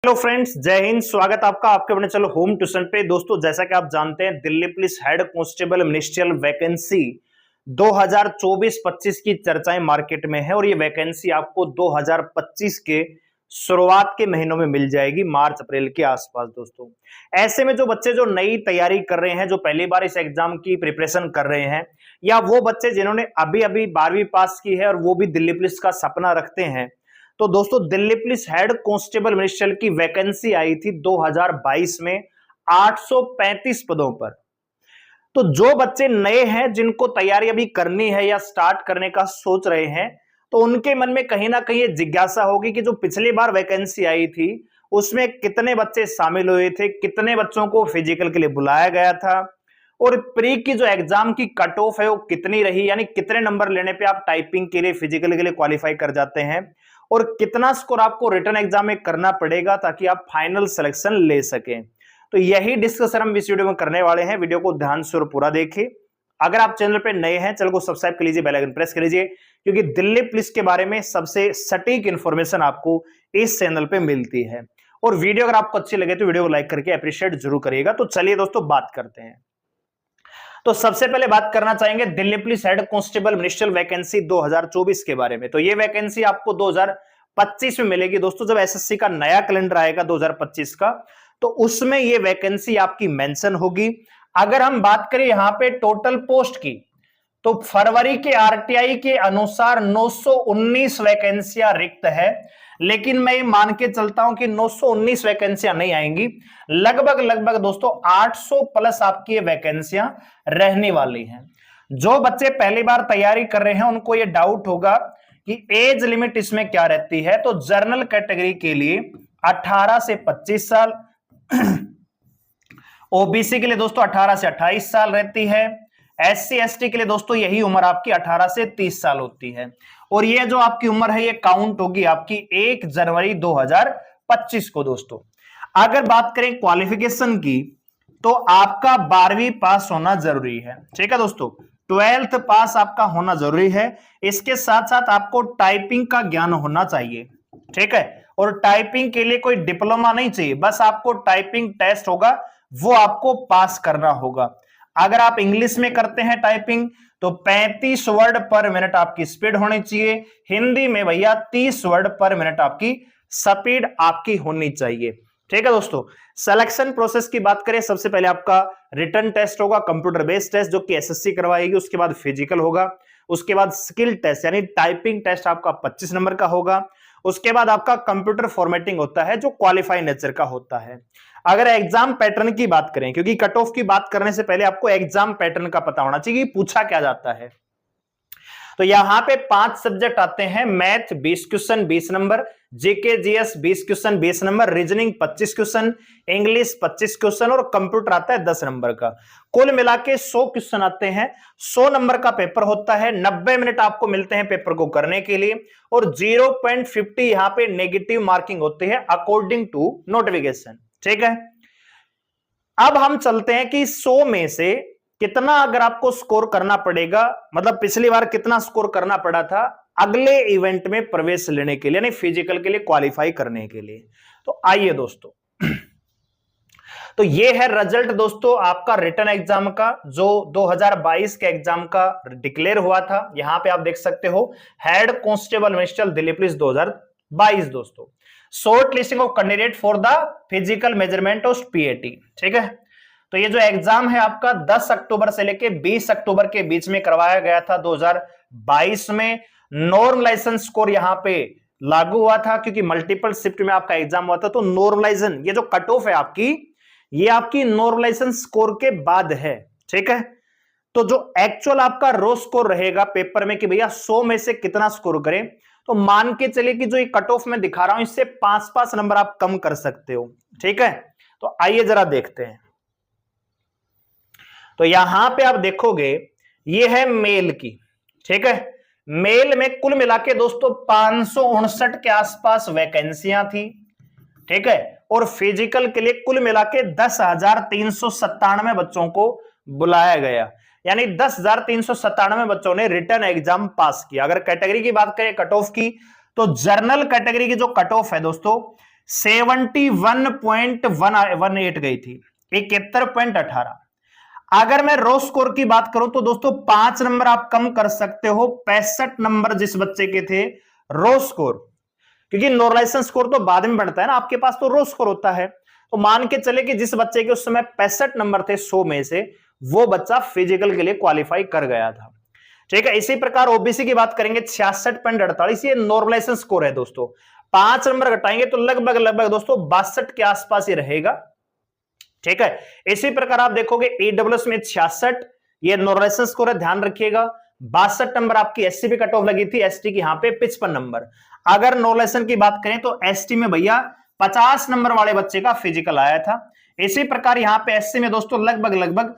Hello friends, जय हिंद। स्वागत आपका आपके अपने चलो होम ट्यूशन पे। दोस्तों, जैसा कि आप जानते हैं, Delhi police head constable ministerial vacancy 2024-25 की चर्चाएं मार्केट में है और ये वैकेंसी आपको 2025 के शुरुआत के महीनों में मिल जाएगी, मार्च अप्रैल के आसपास। दोस्तों, ऐसे में जो बच्चे जो नई तैयारी कर रहे हैं, जो पहली बार इस एग्जाम की प्रिपरेशन कर रहे हैं, या वो बच्चे जिन्होंने अभी अभी 12वीं पास की है और वो भी दिल्ली पुलिस का सपना रखते हैं, तो दोस्तों Delhi police head constable ministerial की वैकेंसी आई थी 2022 में 835 पदों पर। तो जो बच्चे नए हैं, जिनको तैयारी अभी करनी है या स्टार्ट करने का सोच रहे हैं, तो उनके मन में कहीं ना कहीं ये जिज्ञासा होगी कि जो पिछली बार वैकेंसी आई थी उसमें कितने बच्चे शामिल हुए थे, कितने बच्चों को फिजिकल के लिए बुलाया गया था, और प्री की जो एग्जाम की कट ऑफ है वो कितनी रही, यानी कितने नंबर लेने पे आप टाइपिंग के लिए, फिजिकल के लिए क्वालिफाई कर जाते हैं, और कितना स्कोर आपको रिटन एग्जाम में करना पड़ेगा ताकि आप फाइनल सिलेक्शन ले सकें। तो यही डिस्कशन हम इस वीडियो में करने वाले हैं। वीडियो को ध्यान से और पूरा देखिए। अगर आप चैनल पे नए हैं, चैनल को सब्सक्राइब कर लीजिए, बेल आइकन प्रेस कर लीजिए, क्योंकि दिल्ली पुलिस के बारे में सबसे सटीक इंफॉर्मेशन आपको इस चैनल पे मिलती है। और वीडियो अगर आपको अच्छी लगे तो वीडियो को लाइक करके अप्रिशिएट जरूर करिएगा। तो चलिए दोस्तों, बात करते हैं। तो सबसे पहले बात करना चाहेंगे Delhi police head constable ministerial vacancy 2024 के बारे में। तो ये वैकेंसी आपको 2025 में मिलेगी दोस्तों, जब एसएससी का नया कैलेंडर आएगा 2025 का, तो उसमें ये वैकेंसी आपकी मेंशन होगी। अगर हम बात करें यहां पे टोटल पोस्ट की, तो फरवरी के आरटीआई के अनुसार 919 वैकेंसियां रिक्त है, लेकिन मैं ये मान के चलता हूं कि 919 वैकेंसियां नहीं आएंगी। लगभग दोस्तों 800 प्लस आपकी ये वैकेंसियां रहने वाली हैं। जो बच्चे पहली बार तैयारी कर रहे हैं उनको ये डाउट होगा कि एज लिमिट इसमें क्या रहती है। तो जनरल कैटेगरी के लिए 18 से 25 साल, ओबीसी के लिए दोस्तों 18 से 28 साल रहती है, एससी एसटी के लिए दोस्तों यही उम्र आपकी 18 से 30 साल होती है। और ये जो आपकी उम्र है ये काउंट होगी आपकी 1 जनवरी 2025 को। दोस्तों, अगर बात करें क्वालिफिकेशन की, तो आपका 12वीं पास होना जरूरी है। ठीक है दोस्तों, 12th पास आपका होना जरूरी है। इसके साथ साथ आपको टाइपिंग का ज्ञान होना चाहिए। ठीक है, और टाइपिंग के लिए कोई डिप्लोमा नहीं चाहिए, बस आपको टाइपिंग टेस्ट होगा, वो आपको पास करना होगा। अगर आप इंग्लिश में करते हैं टाइपिंग, तो 35 वर्ड पर मिनट आपकी स्पीड होनी चाहिए। हिंदी में भैया 30 वर्ड पर मिनट आपकी स्पीड आपकी होनी चाहिए। ठीक है दोस्तों, सिलेक्शन प्रोसेस की बात करें, सबसे पहले आपका रिटन टेस्ट होगा, कंप्यूटर बेस्ड टेस्ट, जो कि एसएससी करवाएगी। उसके बाद फिजिकल होगा, उसके बाद स्किल टेस्ट यानी टाइपिंग टेस्ट आपका 25 नंबर का होगा। उसके बाद आपका कंप्यूटर फॉर्मेटिंग होता है, जो क्वालिफाई नेचर का होता है। अगर एग्जाम पैटर्न की बात करें, क्योंकि कट ऑफ की बात करने से पहले आपको एग्जाम पैटर्न का पता होना चाहिए कि पूछा क्या जाता है। तो यहां पे 5 सब्जेक्ट आते हैं। Math 20 question 20 number, GK GS 20 question 20 number, reasoning 25 question, English 25 question, और कंप्यूटर आता है 10 नंबर का। कुल मिला के 100 क्वेश्चन आते हैं। 100 नंबर का पेपर होता है। 90 मिनट आपको मिलते हैं पेपर को करने के लिए, और 0.50 यहां पे नेगेटिव मार्किंग होती है अकॉर्डिंग टू नोटिफिकेशन। ठीक है, अब हम चलते हैं कि 100 में से कितना अगर आपको स्कोर करना पड़ेगा, मतलब पिछली बार कितना स्कोर करना पड़ा था अगले इवेंट में प्रवेश लेने के लिए, यानी फिजिकल के लिए क्वालिफाई करने के लिए। तो आइए दोस्तों, तो ये है रिजल्ट दोस्तों आपका रिटन एग्जाम का, जो 2022 के एग्जाम का डिक्लेयर हुआ था। यहां पे आप देख सकते हो, head constable ministerial Delhi police 2022 दोस्तों। Short listing of candidate for the physical measurement of PAT. ठीक है, तो ये जो एग्जाम है आपका 10 अक्टूबर से लेके 20 अक्टूबर के बीच में करवाया गया था 2022 में। नॉर्मलाइजेशन स्कोर यहां पे लागू हुआ था, क्योंकि मल्टीपल शिफ्ट में आपका एग्जाम हुआ था। तो नॉर्मलाइजेशन, ये जो कट ऑफ है आपकी, ये आपकी नॉर्मलाइजेशन स्कोर के बाद है। ठीक है, तो जो एक्चुअल आपका रो स्कोर रहेगा पेपर में कि भैया 100 में से कितना स्कोर करें, तो मान के चलिए कि जो ये कट ऑफ में दिखा रहा हूं, इससे 5-5 नंबर आप कम कर सकते हो। ठीक है, तो आइए जरा देखते हैं। तो यहां पे आप देखोगे, ये है मेल की। ठीक है, मेल में कुल मिला के दोस्तों 559 के आसपास वैकेंसियां थी। ठीक है, और फिजिकल के लिए कुल मिला के 10,397 बच्चों को बुलाया गया, यानी 10,397 बच्चों ने रिटन एग्जाम पास किया। अगर कैटेगरी की बात करें कट ऑफ की, तो जर्नल कैटेगरी की जो कट ऑफ है दोस्तों 71.118 गई थी, 71.18। अगर मैं रो स्कोर की बात करूं तो दोस्तों 5 नंबर आप कम कर सकते हो, 65 नंबर जिस बच्चे के थे रो स्कोर, क्योंकि नॉर्मलाइजेशन स्कोर तो बाद में बढ़ता है ना, आपके पास तो रो स्कोर होता है। तो मान के चले कि जिस बच्चे के उस समय 65 नंबर थे 100 में से, वो बच्चा फिजिकल के लिए क्वालिफाई कर गया था। ठीक है, इसी प्रकार ओबीसी की बात करेंगे 66.48, ये नॉर्मलाइजेशन स्कोर है दोस्तों। 5 नंबर घटाएंगे तो लगभग दोस्तों 62 के आसपास ही रहेगा। ठीक है, इसी प्रकार आप देखोगे ईडब्ल्यूएस में 66, ये नॉर्मलाइजेशन स्कोर है, ध्यान रखिएगा। 62 नंबर आपकी एससी पे कट ऑफ लगी थी, एसटी की यहां पे 55 नंबर। अगर नॉर्मलाइजेशन की बात करें तो एसटी में भैया 50 नंबर वाले बच्चे का फिजिकल आया था। इसी प्रकार यहां पे एससी में दोस्तों लगभग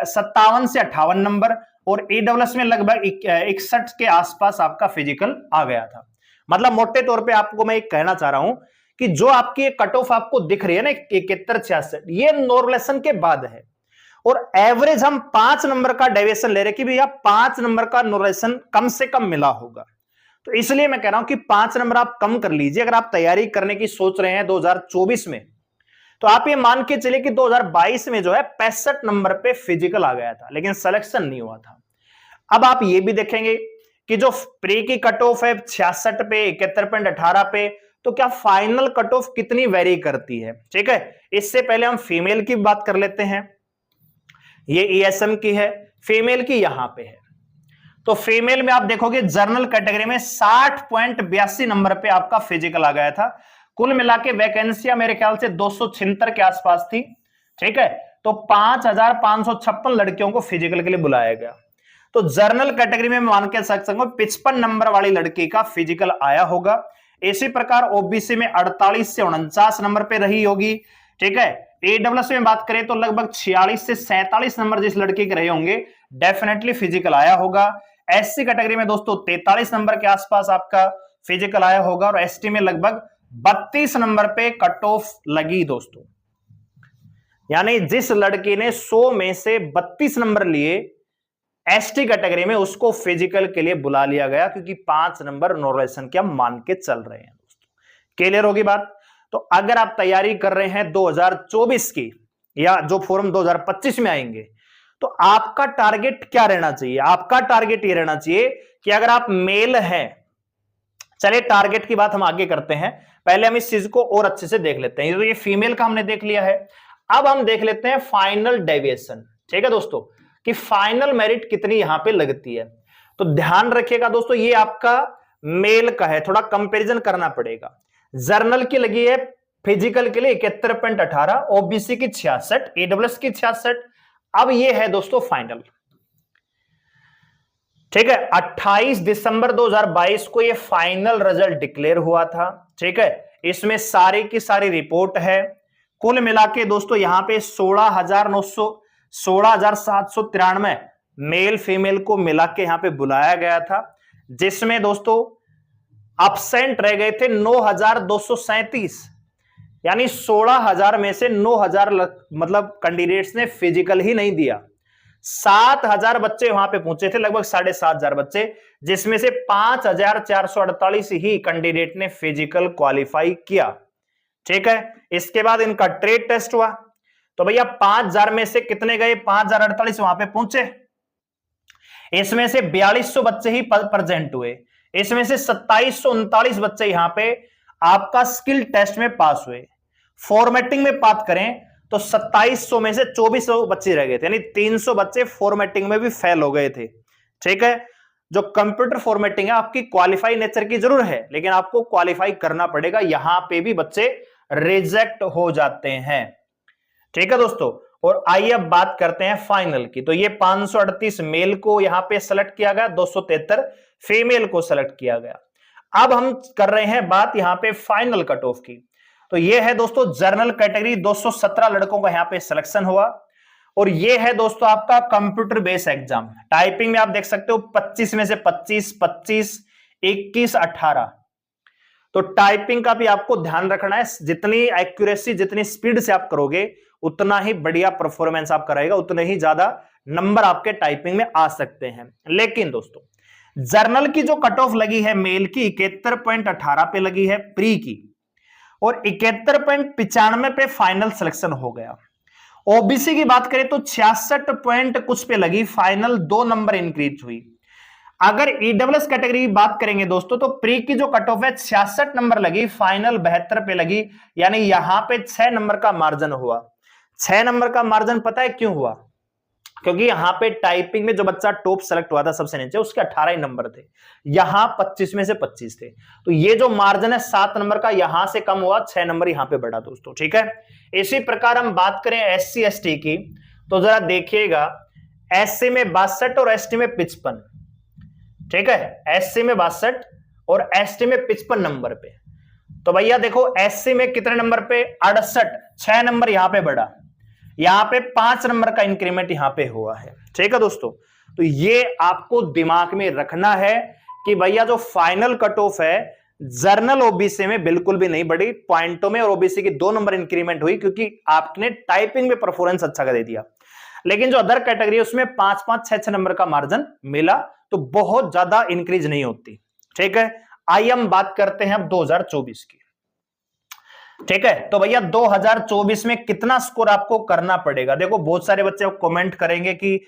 57 से 58 नंबर, और ईडब्ल्यूएस में लगभग 61 के आसपास आपका फिजिकल आ गया था। मतलब मोटे तौर पे आपको मैं एक कहना चाह रहा हूं कि जो आपकी कट ऑफ आपको दिख रही है ना 71 66, ये नॉर्मलाइजेशन के बाद है, और एवरेज हम 5 नंबर का डेविएशन ले रहे कि भैया 5 नंबर का नॉर्मलाइजेशन कम से कम मिला होगा। तो इसलिए मैं कह रहा हूं कि 5 नंबर आप कम कर लीजिए अगर आप तैयारी करने की सोच रहे हैं 2024 में। तो आप ये मान के चलिए कि 2022 में जो है 65 नंबर पे फिजिकल आ गया था, लेकिन सिलेक्शन नहीं हुआ था। अब आप ये भी देखेंगे कि जो प्री की कट ऑफ है 66 पे, 71.18 पे, तो क्या फाइनल कट ऑफ कितनी वेरी करती है। ठीक है, इससे पहले हम फीमेल की बात कर लेते हैं। ये ईएसएम की है, फीमेल की यहां पे है। तो फीमेल में आप देखोगे जनरल कैटेगरी में 60.82 नंबर पे आपका फिजिकल आ गया था। कुल मिला के वैकेंसियां मेरे ख्याल से 276 के आसपास थी। ठीक है, तो 5556 लड़कियों को फिजिकल के लिए बुलाया गया। तो जर्नल कैटेगरी में मान के सकता हूं 55 नंबर वाली लड़की का फिजिकल आया होगा। इसी प्रकार ओबीसी में 48 से 49 नंबर पे रही होगी। ठीक है, एडब्ल्यूएस में बात करें तो लगभग 46 से 47 नंबर जिस लड़के के रहे होंगे डेफिनेटली फिजिकल आया होगा। एससी कैटेगरी में दोस्तों 43 नंबर के आसपास आपका फिजिकल आया होगा, और एसटी में लगभग 32 नंबर पे कट ऑफ लगी दोस्तों। यानी जिस लड़की ने 100 में से 32 नंबर लिए एसटी कैटेगरी में, उसको फिजिकल के लिए बुला लिया गया, क्योंकि 5 नंबर नॉर्मलाइजेशन के हम मान के चल रहे हैं दोस्तों। क्लियर होगी बात। तो अगर आप तैयारी कर रहे हैं 2024 की, या जो फॉर्म 2025 में आएंगे, तो आपका टारगेट क्या रहना चाहिए। आपका टारगेट ये रहना चाहिए कि अगर आप मेल हैं, चलिए टारगेट की बात हम आगे करते हैं, पहले हम इस चीज को और अच्छे से देख लेते हैं। तो ये फीमेल का हमने देख लिया है, अब हम देख लेते हैं फाइनल डेविएशन। ठीक है दोस्तों, कि फाइनल मेरिट कितनी यहां पे लगती है। तो ध्यान रखिएगा दोस्तों, ये आपका मेल का है, थोड़ा कंपैरिजन करना पड़ेगा। जर्नल की लगी है फिजिकल के लिए 71.18, ओबीसी की 66, ईडब्ल्यूएस की 66। अब ये है दोस्तों फाइनल। ठीक है, 28 दिसंबर 2022 को ये फाइनल रिजल्ट डिक्लेयर हुआ था। ठीक है, इसमें सारी की सारी रिपोर्ट है। कुल मिला के दोस्तों यहां पे 16,793 मेल फीमेल को मिला के यहां पे बुलाया गया था, जिसमें दोस्तों अब्सेंट रह गए थे 9,237। यानी 16,000 में से 9,000 मतलब कैंडिडेट्स ने फिजिकल ही नहीं दिया। 7,000 बच्चे वहां पे पहुंचे थे, लगभग 7,500 बच्चे, जिसमें से 5,448 ही कैंडिडेट ने फिजिकल क्वालिफाई किया। ठीक है, इसके बाद इनका ट्रेड टेस्ट हुआ, तो भैया 5,000 में से कितने गए, 5,048 वहां पे पहुंचे। इसमें से 4200 बच्चे ही प्रेजेंट हुए। इसमें से 2739 बच्चे यहां पे आपका स्किल टेस्ट में पास हुए। फॉर्मेटिंग में बात करें तो 2700 में से 2400 बच्चे रह गए थे, यानी 300 बच्चे फॉर्मेटिंग में भी फेल हो गए थे। ठीक है, जो कंप्यूटर फॉर्मेटिंग है आपकी क्वालिफाई नेचर की जरूर है, लेकिन आपको क्वालिफाई करना पड़ेगा, यहां पे भी बच्चे रिजेक्ट हो जाते हैं। ठीक है दोस्तों, और आइए अब बात करते हैं फाइनल की। तो ये 538 मेल को यहां पे सेलेक्ट किया गया, 273 फीमेल को सेलेक्ट किया गया। अब हम कर रहे हैं बात यहां पे फाइनल कट ऑफ की। तो ये है दोस्तों जर्नल कैटेगरी, 217 लड़कों का यहां पे सिलेक्शन हुआ, और ये है दोस्तों आपका कंप्यूटर बेस्ड एग्जाम। टाइपिंग में आप देख सकते हो 25 में से 25, 25, 21, 18। तो टाइपिंग का भी आपको ध्यान रखना है, जितनी एक्यूरेसी जितनी स्पीड से आप करोगे उतना ही बढ़िया परफॉर्मेंस आप कराएगा, उतने ही ज्यादा नंबर आपके टाइपिंग में आ सकते हैं। लेकिन दोस्तों जर्नल की जो कट ऑफ लगी है मेल की 71.18 पे लगी है प्री की, और 71.95 पे फाइनल सिलेक्शन हो गया। ओबीसी की बात करें तो 66 पॉइंट कुछ पे लगी, फाइनल 2 नंबर इंक्रीज हुई। अगर ईडब्ल्यूएस कैटेगरी की बात करेंगे दोस्तों तो प्री की जो कट ऑफ है 66 नंबर लगी, फाइनल 72 पे लगी, यानी यहां पे 6 नंबर का मार्जिन हुआ। 6 नंबर का मार्जिन पता है क्यों हुआ? क्योंकि यहां पे टाइपिंग में जो बच्चा टॉप सेलेक्ट हुआ था सबसे नीचे, उसके 18 ही नंबर थे, यहां 25 में से 25 थे। तो ये जो मार्जिन है 7 नंबर का, यहां से कम हुआ, 6 नंबर यहां पे बढ़ा दोस्तों, ठीक है। इसी प्रकार हम बात करें एससी एसटी की, तो जरा देखिएगा, एससी में 62 और एसटी में 55, ठीक है। एससी में 62 और एसटी में 55 नंबर पे। तो भैया देखो एससी में कितने नंबर पे? 68, 6 नंबर यहां पे बढ़ा, यहां पे 5 नंबर का इंक्रीमेंट यहां पे हुआ है, ठीक है दोस्तों। तो ये आपको दिमाग में रखना है कि भैया जो फाइनल कट ऑफ है जर्नल ओबीसी में बिल्कुल भी नहीं बढ़ी, पॉइंटों में और ओबीसी की 2 नंबर इंक्रीमेंट हुई, क्योंकि आपने टाइपिंग में परफॉर्मेंस अच्छा कर दिया। लेकिन जो अदर कैटेगरी है उसमें 5-5, 6-6 नंबर का मार्जिन मिला, तो बहुत ज्यादा इंक्रीज नहीं होती, ठीक है। आइए हम बात करते हैं अब 2024 की, ठीक है। तो भैया 2024 में कितना स्कोर आपको करना पड़ेगा? देखो बहुत सारे बच्चे कमेंट करेंगे कि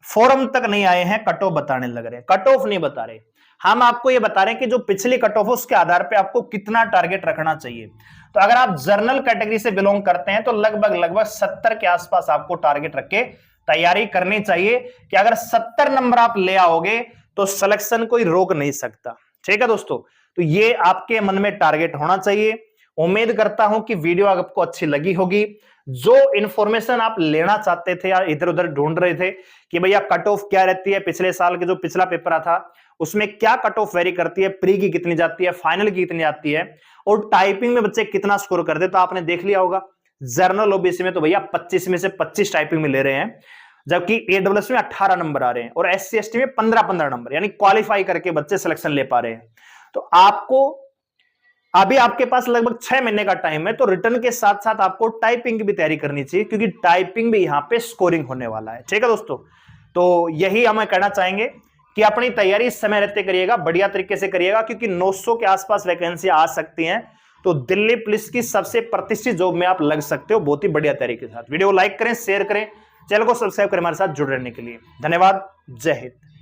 फोरम तक नहीं आए हैं, कट ऑफ बताने लग रहे हैं। कट ऑफ नहीं बता रहे, हम आपको ये बता रहे हैं कि जो पिछली कट ऑफ है उसके आधार पे आपको कितना टारगेट रखना चाहिए। तो अगर आप जर्नल कैटेगरी से बिलोंग करते हैं तो लगभग 70 के आसपास आपको टारगेट रख के तैयारी करनी चाहिए, कि अगर 70 नंबर आप ले आओगे तो सिलेक्शन कोई रोक नहीं सकता, ठीक है दोस्तों। तो ये आपके मन में टारगेट होना चाहिए। उम्मीद करता हूं कि वीडियो आपको अच्छी लगी होगी। जो इंफॉर्मेशन आप लेना चाहते थे या इधर उधर ढूंढ रहे थे कि भैया कट ऑफ क्या रहती है, पिछले साल के जो पिछला पेपर था उसमें क्या कट ऑफ वेरी करती है, प्री की कितनी जाती है, फाइनल की कितनी जाती है, और टाइपिंग में बच्चे कितना स्कोर करते, तो आपने देख लिया होगा। जर्नल ओबीसी में तो भैया 25 में से 25 टाइपिंग में ले रहे हैं, जबकि एडब्ल्यूएस में 18 नंबर आ रहे हैं, और एससी एसटी में 15-15 नंबर, यानी क्वालिफाई करके बच्चे सिलेक्शन ले पा रहे हैं। तो आपको अभी आपके पास लगभग 6 महीने का टाइम है, तो रिटर्न के साथ साथ आपको टाइपिंग की भी तैयारी करनी चाहिए, क्योंकि टाइपिंग भी यहां पे स्कोरिंग होने वाला है, ठीक है दोस्तों। तो यही हमें कहना चाहेंगे कि अपनी तैयारी समय रहते करिएगा, बढ़िया तरीके से करिएगा, क्योंकि 900 के आसपास वैकेंसी आ सकती हैं। तो दिल्ली पुलिस की सबसे प्रतिष्ठित जॉब में आप लग सकते हो बहुत ही बढ़िया तरीके के साथ। वीडियो को लाइक करें, शेयर करें, चैनल को सब्सक्राइब करें हमारे साथ जुड़ रहने के लिए। धन्यवाद, जय हिंद।